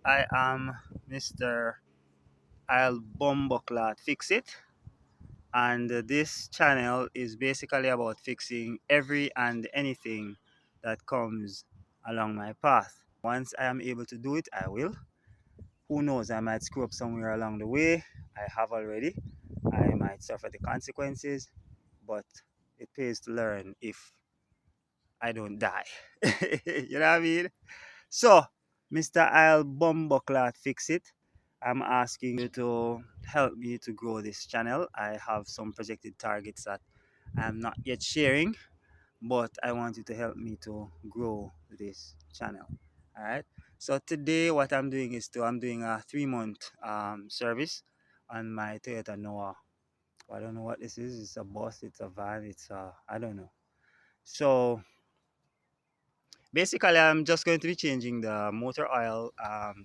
I am Mr. I'll Bumbleclad Fix It, and this channel is basically about fixing every and anything that comes along my path. Once I am able to do it, I will. Who knows, I might screw up somewhere along the way. I have already. I might suffer the consequences, but it pays to learn if I don't die. You know what I mean? So, Mr. I'll Bumbleclad Fix It, I'm asking you to help me to grow this channel. I have some projected targets that I'm not yet sharing, but I want you to help me to grow this channel. All right. So today, what I'm doing is I'm doing a 3 month service on my Toyota Noah. I don't know what this is. It's a bus. It's a van. I don't know. So basically, I'm just going to be changing the motor oil,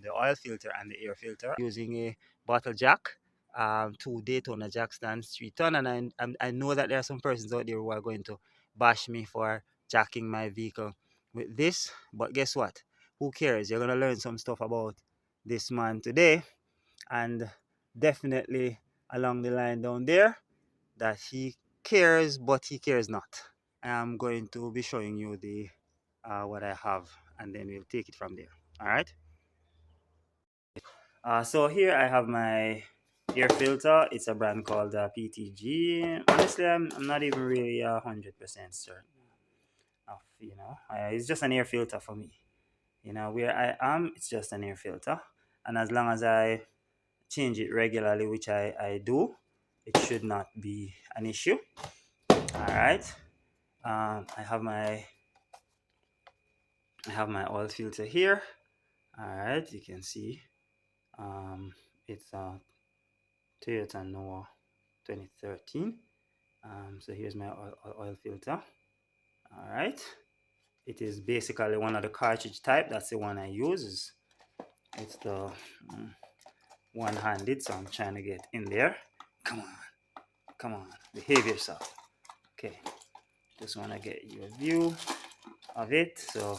the oil filter, and the air filter using a bottle jack, two Daytona jack stands, 3 ton. And I know that there are some persons out there who are going to bash me for jacking my vehicle with this. But guess what? Who cares? You're going to learn some stuff about this man today. And definitely along the line down there that he cares, but he cares not. I'm going to be showing you the what I have, and then we'll take it from there. All right. So here I have my air filter. It's a brand called PTG. Honestly, I'm not even really 100% certain of, it's just an air filter for me. Where I am, it's just an air filter, and as long as I change it regularly, which I do, it should not be an issue. All right. I have my oil filter here. All right, you can see it's a Toyota Noah 2013. So here's my oil filter. All right, it is basically one of the cartridge type. That's the one I use. It's the one-handed, so I'm trying to get in there. Come on, behave yourself. Okay, just want to get you a view of it. So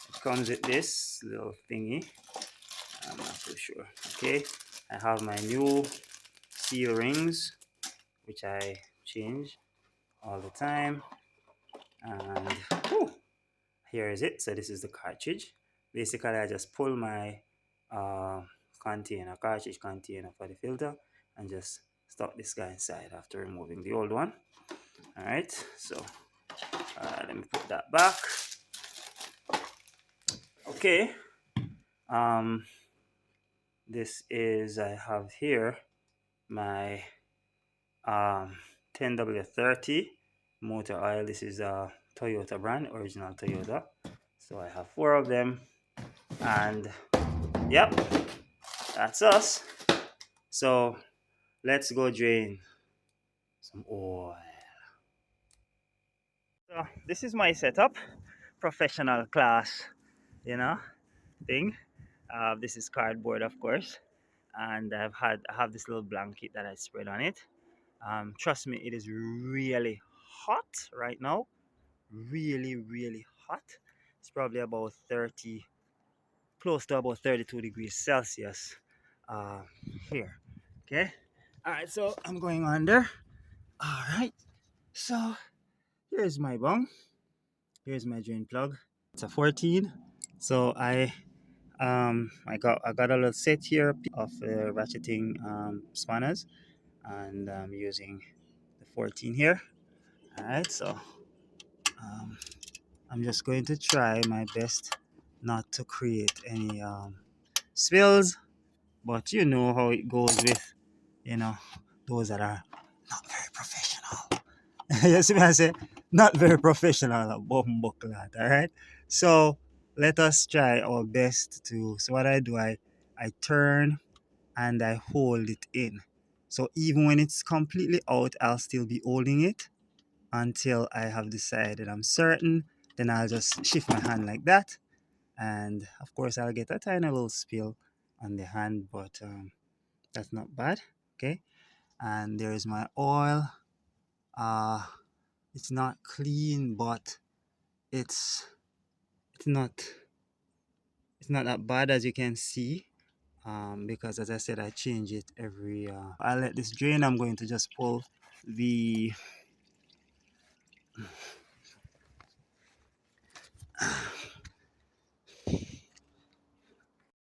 it comes with this little thingy. I'm not so sure. Okay, I have my new seal rings, which I change all the time. And whew, here is it. So this is the cartridge. Basically, I just pull my cartridge container for the filter, and just stuck this guy inside after removing the old one. All right, so let me put that back. Okay, um, this is, I have here my 10W30 motor oil. This is a Toyota brand, original Toyota. So I have 4 of them, and yep, that's us. So let's go drain some oil. So this is my setup, professional class, you know, thing. This is cardboard, of course, and I have this little blanket that I spread on it. Trust me, it is really hot right now. Really, really hot. It's probably about 30, close to about 32 degrees Celsius uh, here. Okay. All right. So I'm going under. All right. So here's my bung. Here's my drain plug. It's a 14. So I got a little set here of ratcheting spanners, and I'm using the 14 here. All right. So um, I'm just going to try my best not to create any spills, but you know how it goes with, you know, those that are not very professional. You see me, I say, not very professional, bumbleclad, all right? So let us try our best to, so what I do, I turn and I hold it in. So even when it's completely out, I'll still be holding it until I have decided I'm certain. Then I'll just shift my hand like that, and of course I'll get a tiny little spill on the hand, but that's not bad. Okay, and there's my oil. uh it's not clean, but it's not it's not that bad as you can see, because as I said, I change it every I let this drain. I'm going to just pull the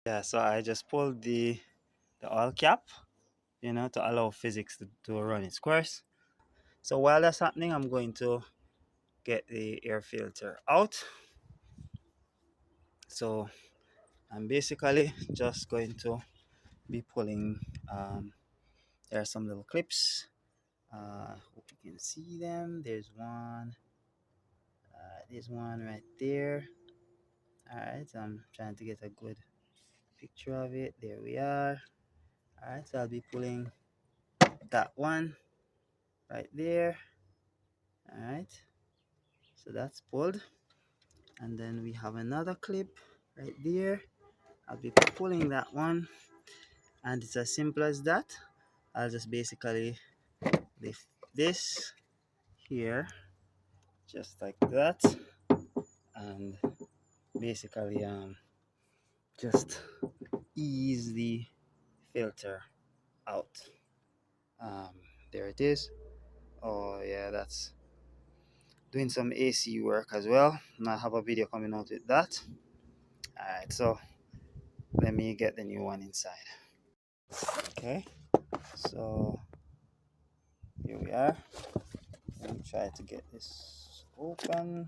yeah, so I just pulled the oil cap, to allow physics to run its course. So while that's happening, I'm going to get the air filter out. So I'm basically just going to be pulling, there are some little clips. Hope you can see them. There's one right there. All right, so I'm trying to get a good picture of it. There we are. All right, so I'll be pulling that one right there. All right, so that's pulled, and then we have another clip right there. I'll be pulling that one, and it's as simple as that. I'll just basically lift this here just like that, and basically just ease the filter out. um there it is. Oh yeah, that's doing some AC work as well, and I have a video coming out with that. All right, so let me get the new one inside. Okay, so here we are. Let me try to get this open.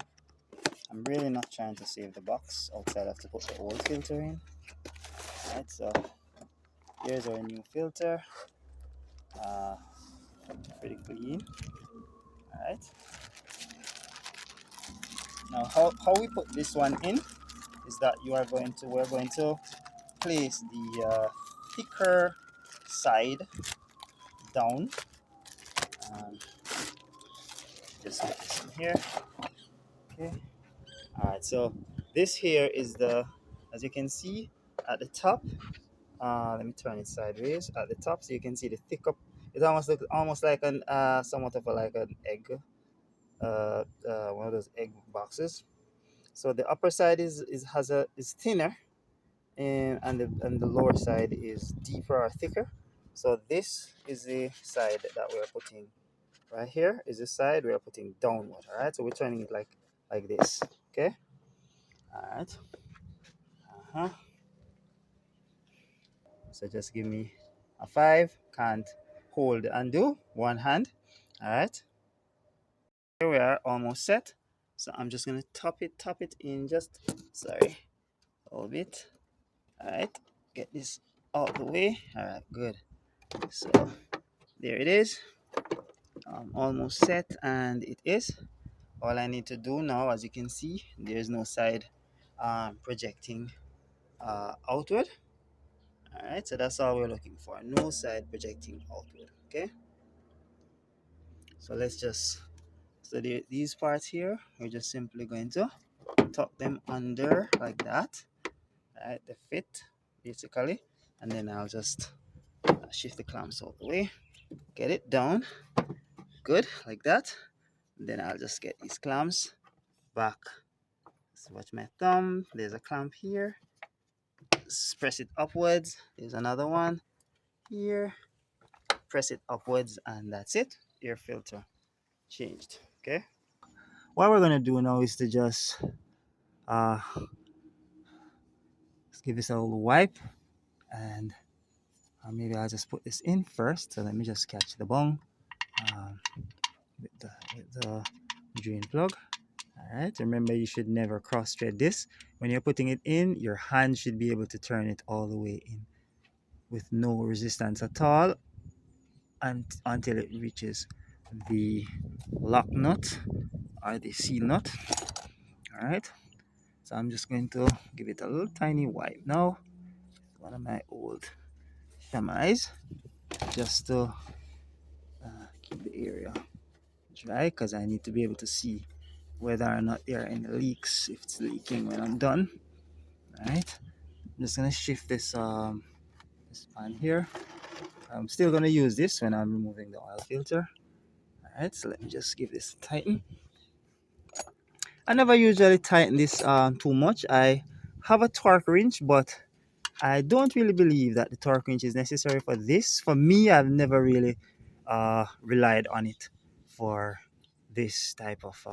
I'm really not trying to save the box outside. I have to put the old filter in. Alright, so here's our new filter. Uh, Pretty clean. Alright. Now how we put this one in is that we're going to place the thicker side down. Um, just put this in here. Okay. Alright, so this here is as you can see at the top. Let me turn it sideways at the top so you can see the thick up. It almost like an somewhat of like an egg, one of those egg boxes. So the upper side is thinner, and the lower side is deeper or thicker. So this is the side that we're putting right here. Is the side we're putting downward. All right. So we're turning it like this. Okay. All right. Uh huh. So just give me a 5. Can't hold and do one hand. All right. Here we are, almost set. So I'm just gonna top it in just, sorry, a little bit. All right. Get this out the way. All right. Good. So there it is. Almost set, and it is. All I need to do now, as you can see, there's no side projecting outward. All right. So that's all we're looking for. No side projecting outward. Okay. So let's just, these parts here, we're just simply going to tuck them under like that. Right, the fit basically, and then I'll just shift the clamps out the way, get it down good like that. Then I'll just get these clamps back. So watch my thumb, there's a clamp here, just press it upwards, there's another one here, press it upwards, and that's it. Air filter changed. Okay, what we're gonna do now is to just uh let's give this a little wipe, and maybe I'll just put this in first. So let me just catch the bung um, with the drain plug. All right, remember you should never cross thread this. When you're putting it in, your hand should be able to turn it all the way in with no resistance at all, and until it reaches the lock nut or the seal nut. All right, so I'm just going to give it a little tiny wipe now. One of my old chamois, just to keep the area dry, because I need to be able to see whether or not there are any leaks, if it's leaking when I'm done. All right, I'm just gonna shift this pan here. I'm still gonna use this when I'm removing the oil filter. All right, so let me just give this a tighten. I never usually tighten this too much. I have a torque wrench, but I don't really believe that the torque wrench is necessary for this. For me, I've never really relied on it for this type of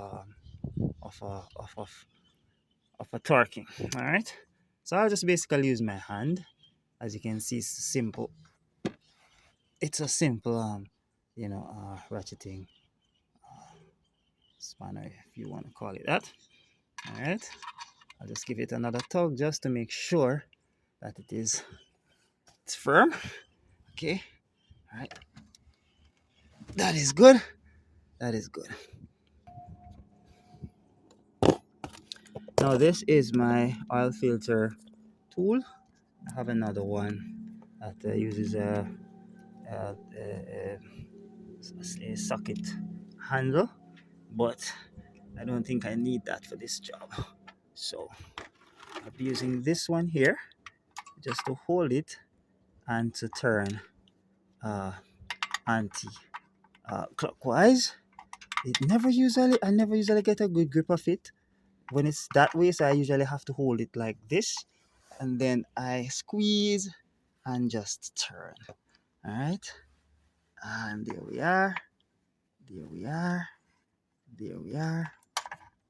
of a torquing. All right, so I'll just basically use my hand. As you can see, it's simple. It's a simple ratcheting spanner, if you want to call it that. All right, I'll just give it another tug just to make sure that it's firm. Okay, all right, that is good. That is good. Now this is my oil filter tool. I have another one that uses a socket handle, but I don't think I need that for this job. So I'll be using this one here just to hold it and to turn uh, anti clockwise. I never usually get a good grip of it when it's that way, so I usually have to hold it like this, and then I squeeze and just turn. All right, and there we are. There we are. There we are.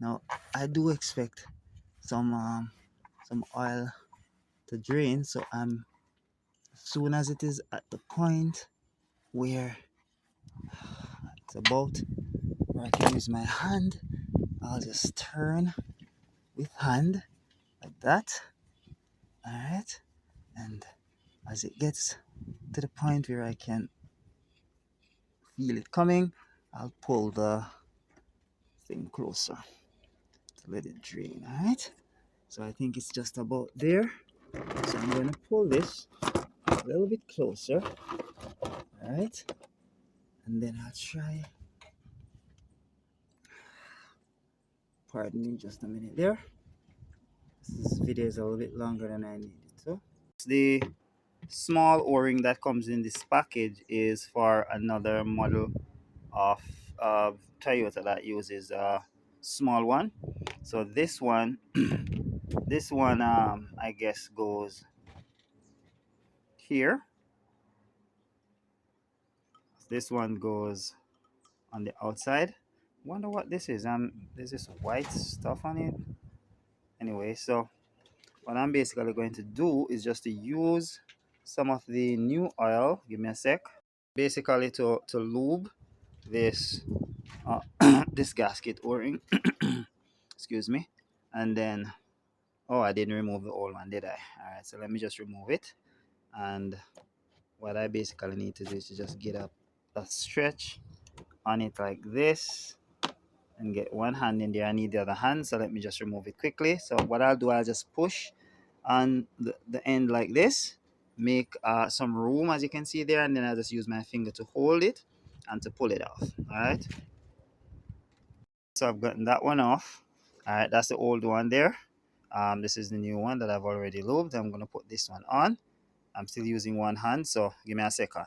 Now I do expect some oil to drain, so as soon as it is at the point where it's about where I can use my hand, I'll just turn with hand like that. All right, and as it gets to the point where I can feel it coming, I'll pull the thing closer to let it drain. All right, so I think it's just about there. So I'm going to pull this a little bit closer. All right, and then I'll try. Pardon me, just a minute there. This video is a little bit longer than I needed. So the small o-ring that comes in this package is for another model of Toyota that uses a small one. So this one this one I guess goes here. This one goes on the outside. Wonder what this is. There's this white stuff on it. Anyway, so what I'm basically going to do is just to use some of the new oil. Give me a sec. Basically to lube this this gasket o-ring. Excuse me. And then, oh, I didn't remove the old one, did I? All right, so let me just remove it. And what I basically need to do is to just get a stretch on it like this and get one hand in there. I need the other hand, so let me just remove it quickly. So what I'll do, I'll just push on the end like this, make some room as you can see there, and then I'll just use my finger to hold it and to pull it off. All right, so I've gotten that one off. All right, that's the old one there. This is the new one that I've already lubed. I'm gonna put this one on. I'm still using one hand, so give me a second.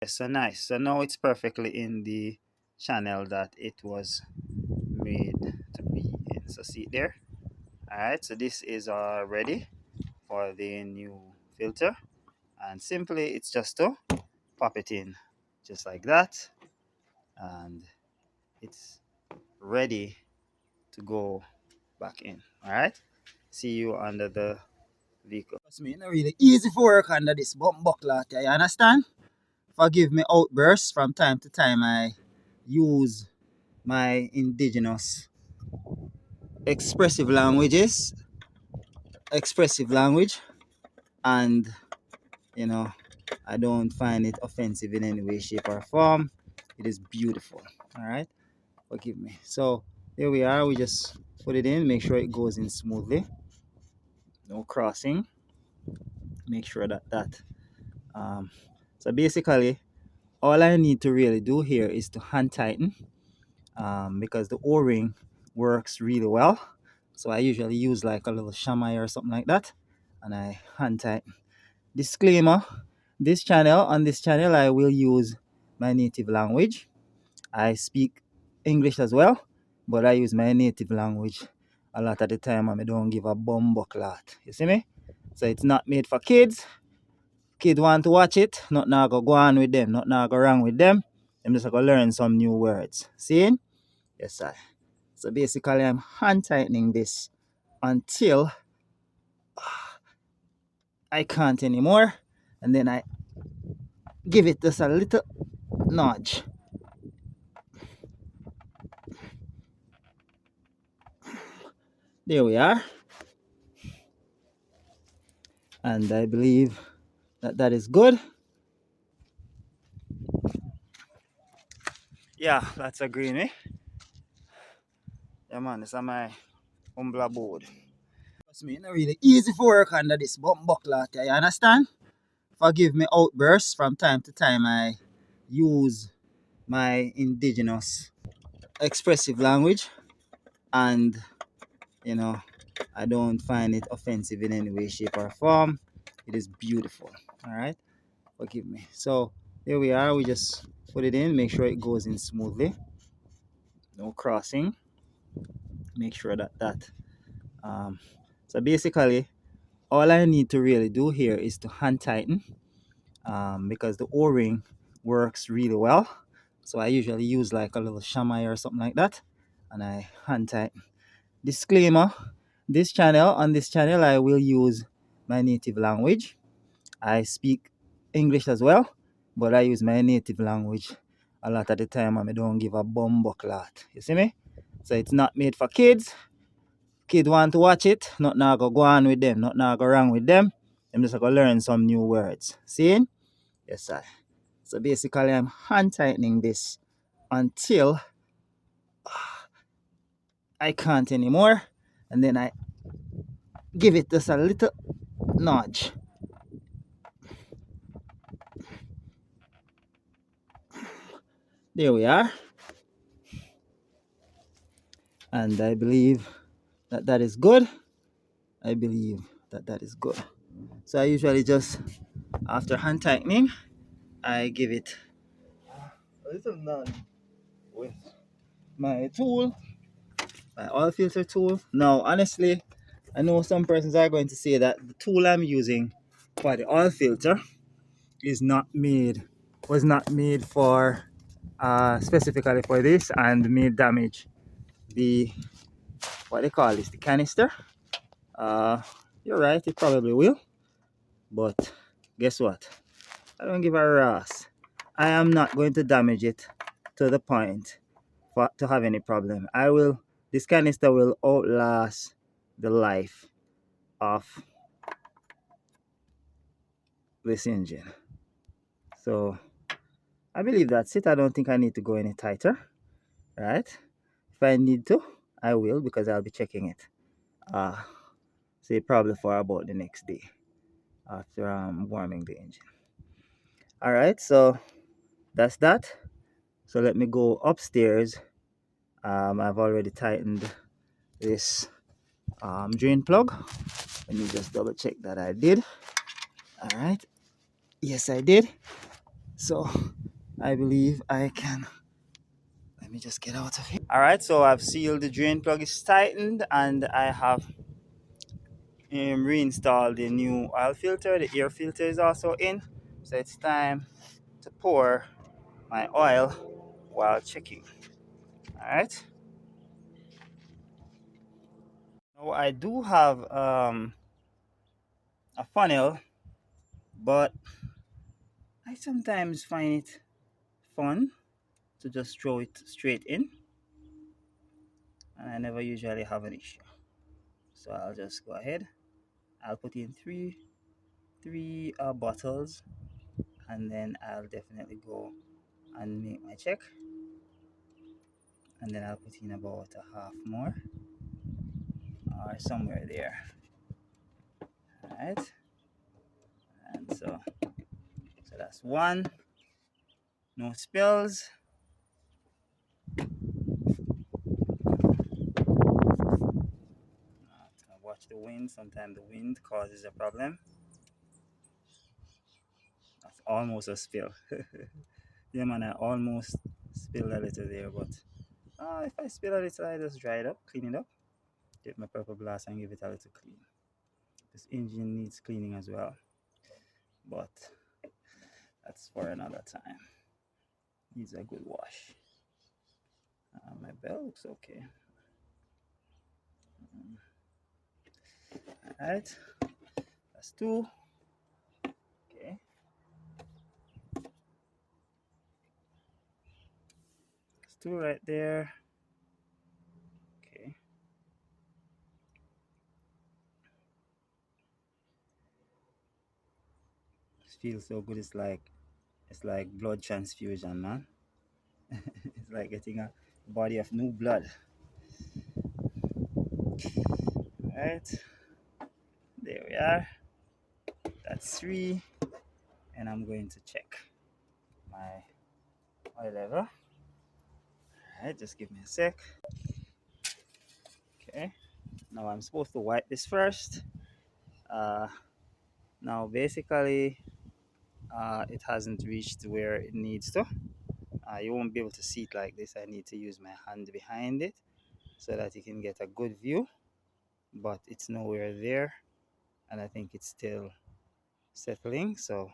Yes, so nice. So now it's perfectly in the channel that it was made to be in. So see it there. All right, so this is ready for the new filter, and simply it's just to pop it in just like that, and it's ready to go back in. All right, see you under the vehicle. Trust me, it's not really easy for work under this bump buckler, you understand? Forgive me outbursts from time to time. I use my indigenous expressive languages, expressive language, and you know, I don't find it offensive in any way, shape, or form. It is beautiful. All right, forgive me. So there we are. We just put it in, make sure it goes in smoothly, no crossing. Make sure that um, so basically all I need to really do here is to hand tighten, because the o-ring works really well. So I usually use like a little chamois or something like that, and I hand tighten. Disclaimer: on this channel I will use my native language. I speak English as well, but I use my native language a lot of the time I don't give a bumbo clot. You see me? So it's not made for kids. Kids want to watch it, nothing not go on with them, nothing not go wrong with them. Them just go learn some new words. See? Yes, sir. So basically I'm hand tightening this until I can't anymore. And then I give it just a little nudge. There we are. And I believe that that is good. Yeah, that's a green, eh? Yeah, man, this is my Umbla board. It's me, not really easy for work under this bumbo cloth, you understand? Forgive me outbursts from time to time. I use my indigenous expressive language, and you know, I don't find it offensive in any way, shape, or form. It is beautiful. All right, forgive me. So there we are. We just put it in, make sure it goes in smoothly, no crossing. Make sure that um, so basically all I need to really do here is to hand tighten, because the o-ring works really well. So I usually use like a little shamay or something like that, and I hand tighten. Disclaimer: on this channel I will use my native language. I speak English as well, but I use my native language a lot of the time and I don't give a bumbo clot. You see me? So it's not made for kids. Kids want to watch it, nothing not go on with them, nothing not go wrong with them. Them just go learn some new words. See? Yes, sir. So basically I'm hand tightening this until I can't anymore. And then I give it just a little nudge. There we are. And I believe that that is good. I believe that that is good. So I usually just, after hand tightening, I give it a little nudge with my tool, my oil filter tool. Now, honestly, I know some persons are going to say that the tool I'm using for the oil filter is not made, was not made for specifically for this, and may damage the, what they call this, the canister. Uh, you're right, it probably will, but guess what? I don't give a ras. I am not going to damage it to the point for to have any problem. I will. This canister will outlast the life of this engine. So I believe that's it. I don't think I need to go any tighter, right? If I need to, I will, because I'll be checking it. Say probably for about the next day after warming the engine. All right, so that's that. So let me go upstairs. I've already tightened this drain plug. Let me just double check that I did. All right, yes I did. So I believe I can, let me just get out of here. All right, so I've sealed the drain plug, is tightened, and I have reinstalled the new oil filter. The air filter is also in, so it's time to pour my oil while checking. All right, now I do have a funnel, but I sometimes find it fun to just throw it straight in, and I never usually have an issue. So I'll just go ahead. I'll put in three bottles, and then I'll definitely go and make my check, and then I'll put in about a half more or somewhere there. All right, and so that's one. No spills. Watch the wind. Sometimes the wind causes a problem. That's almost a spill. Yeah, man, I almost spilled a little there, but if I spill a little, I just dry it up, clean it up, Get my purple glass and give it a little clean. This engine needs cleaning as well, but that's for another time. Needs a good wash. My bell looks okay. All right, that's two. Okay, that's two right there. Okay, it feels so good. It's like blood transfusion, man. It's like getting a body of new blood. All right, there we are. That's three, and I'm going to check my oil level. All right, just give me a sec. Okay, now I'm supposed to wipe this first. Uh, Now basically, it hasn't reached where it needs to. You won't be able to see it like this. I need to use my hand behind it so that you can get a good view, but it's nowhere there, and I think it's still settling. So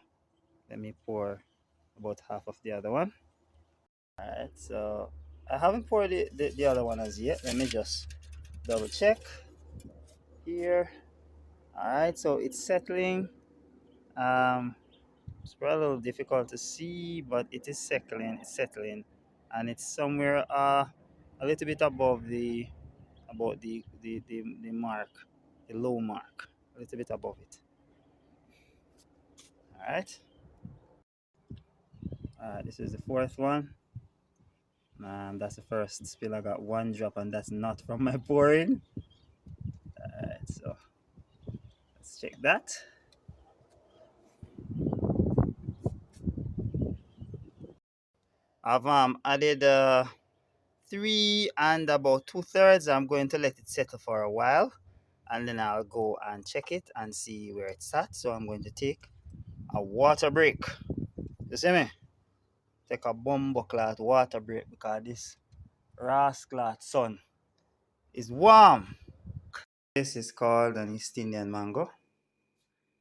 let me pour about half of the other one. All right, so I haven't poured the other one as yet. Let me just double check here. All right, so it's settling. um It's probably a little difficult to see, but it is settling, and it's somewhere a little bit above the mark, the low mark, a little bit above it. All right. This is the fourth one. That's the first spill. I got one drop, and that's not from my pouring. All right, so let's check that. I've added three and about 2/3. I'm going to let it settle for a while, and then I'll go and check it and see where it's at. So I'm going to take a water break. You see me? Take a bumbo cloth water break because this rascal sun is warm. This is called an East Indian mango.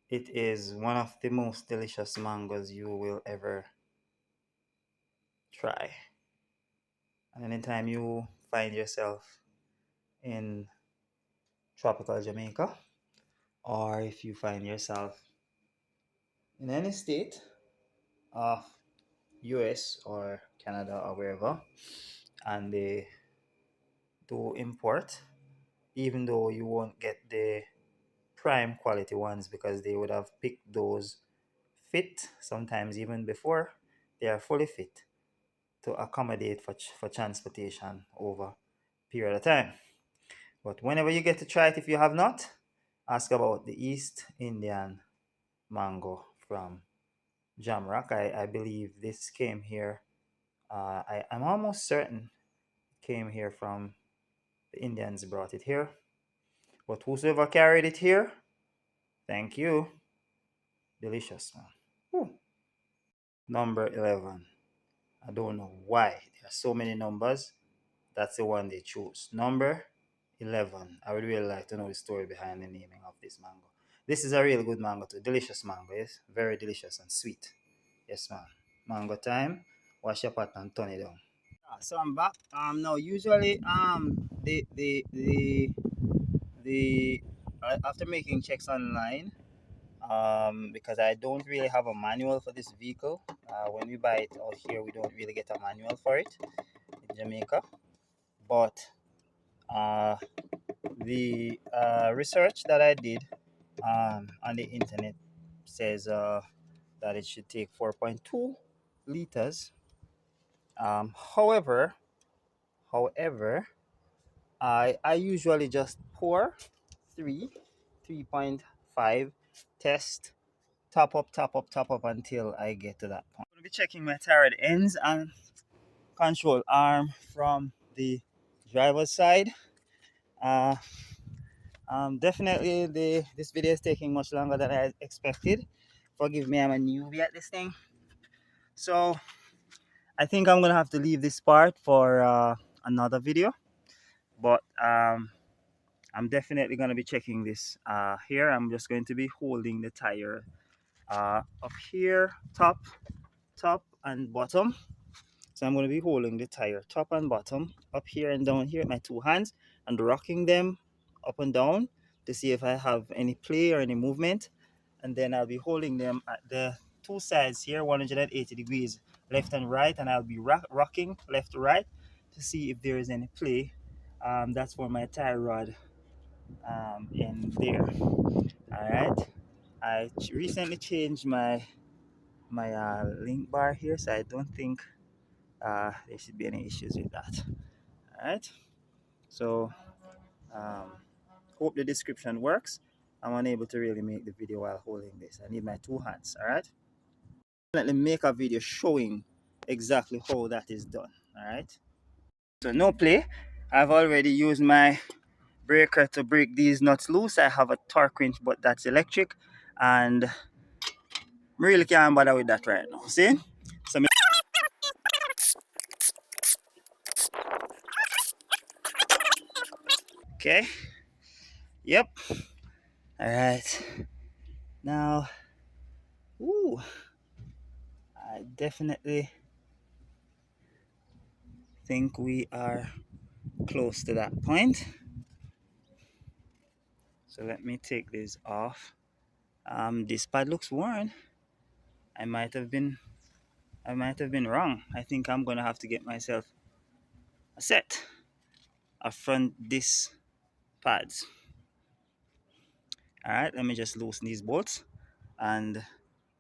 It is one of the most delicious mangoes you will ever try. And anytime you find yourself in tropical Jamaica, or if you find yourself in any state of US or Canada or wherever, and they do import, even though you won't get the prime quality ones because they would have picked those fit sometimes even before they are fully fit to accommodate for transportation over period of time. But whenever you get to try it, if you have not, ask about the East Indian mango from Jamrock. I believe this came here. I'm almost certain it came here from the Indians brought it here. But whosoever carried it here, thank you. Delicious, man. Whew. Number 11. I don't know why. There are so many numbers. That's the one they choose. Number 11. I would really like to know the story behind the naming of this mango. This is a really good mango too. Delicious mango, yes? Very delicious and sweet. Yes, man. Mango time. Wash your pot and turn it down. So I'm back. Now usually the after making checks online, because I don't really have a manual for this vehicle. When we buy it out here, we don't really get a manual for it in Jamaica. But uh, the research that I did on the internet says that it should take 4.2 liters. However, I usually just pour 3, 3.5, test, top up until I get to that point. I'm going to be checking my tire ends and control arm from the driver's side. Uh, Definitely this video is taking much longer than I expected. Forgive me, I'm a newbie at this thing. So I think I'm gonna have to leave this part for another video. But I'm definitely going to be checking this here. I'm just going to be holding the tire up here, top and bottom. So I'm going to be holding the tire top and bottom, up here and down here with my two hands, and rocking them up and down to see if I have any play or any movement. And then I'll be holding them at the two sides here, 180 degrees left and right, and I'll be rocking left to right to see if there is any play. That's for my tie rod in there. All right. I recently changed my link bar here, so I don't think there should be any issues with that. All right. So um, hope the description works. I'm unable to really make the video while holding this. I need my two hands. All right. Definitely make a video showing exactly how that is done. All right. So no play. I've already used my breaker to break these nuts loose. I have a torque wrench, but that's electric, and really can't bother with that right now. See? So okay. Yep. All right. Now, ooh, I definitely think we are close to that point. So let me take this off. This pad looks worn. I might have been wrong. I think I'm gonna have to get myself a set of front disc pads. All right, let me just loosen these bolts and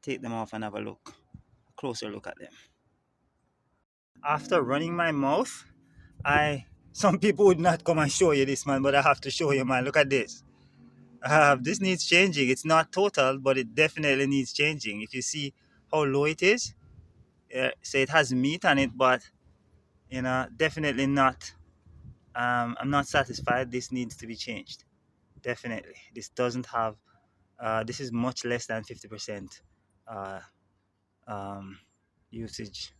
take them off and have a closer look at them. After running my mouth, some people would not come and show you this, man, but I have to show you, man. Look at this. This needs changing. It's not total, but it definitely needs changing. If you see how low it is, so it has meat on it, but definitely not. I'm not satisfied. This needs to be changed. Definitely, this doesn't have. This is much less than 50% uh, um, usage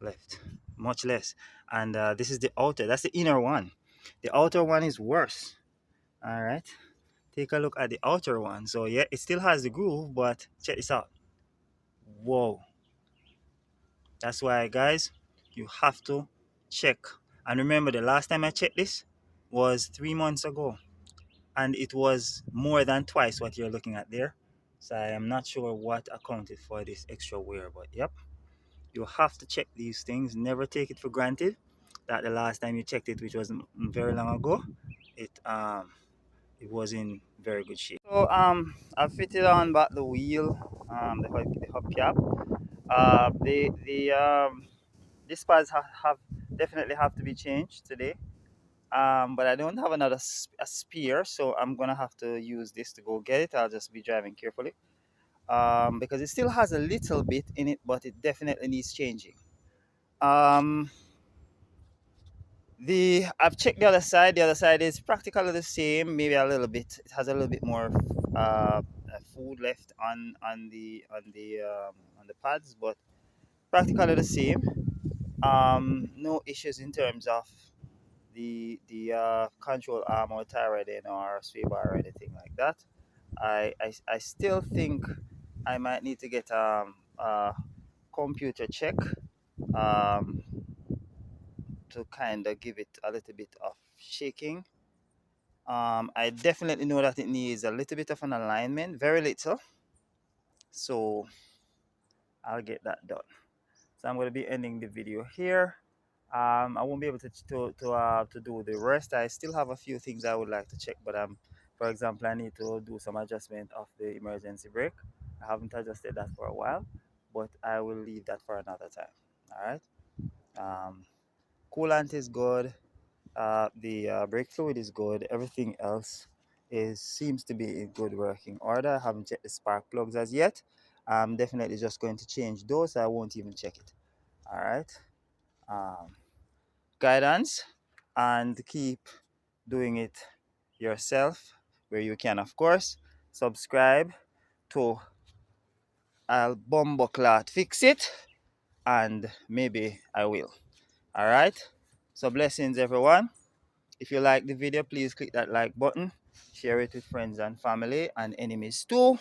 left, much less. And this is the outer. That's the inner one. The outer one is worse. All right. Take a look at the outer one. So yeah, it still has the groove, but check this out. Whoa. That's why, guys, you have to check. And remember, the last time I checked this was 3 months ago, and it was more than twice what you're looking at there. So I am not sure what accounted for this extra wear, but yep, you have to check these things. Never take it for granted that the last time you checked it, which was very long ago, it was in very good shape. So I fitted on back the wheel, the hubcap. The these pads have definitely have to be changed today. But I don't have a spare, so I'm gonna have to use this to go get it. I'll just be driving carefully. Because it still has a little bit in it, but it definitely needs changing. Um, the I've checked the other side. The other side is practically the same, maybe a little bit. It has a little bit more food left on the pads, but practically the same. No issues in terms of the control arm or tie rod or sway bar or anything like that. I still think I might need to get a computer check um, to kind of give it a little bit of shaking. I definitely know that it needs a little bit of an alignment, very little. So I'll get that done. So I'm going to be ending the video here. I won't be able to do the rest. I still have a few things I would like to check, but for example, I need to do some adjustment of the emergency brake. I haven't adjusted that for a while, but I will leave that for another time. All right. Coolant is good. The brake fluid is good. Everything else is seems to be in good working order. I haven't checked the spark plugs as yet. I'm definitely just going to change those. I won't even check it. All right. Um, Guidance, and keep doing it yourself where you can, of course. Subscribe to I'll Bumbleclot Fix It, and maybe I will. All right. So blessings, everyone. If you like the video, please click that like button, share it with friends and family and enemies too.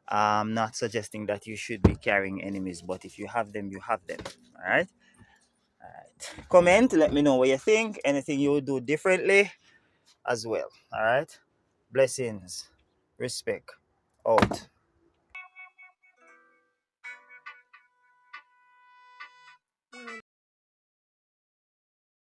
I'm not suggesting that you should be carrying enemies, but if you have them, you have them. All right. All right. Comment, let me know what you think, anything you would do differently as well. All right. Blessings, respect, out.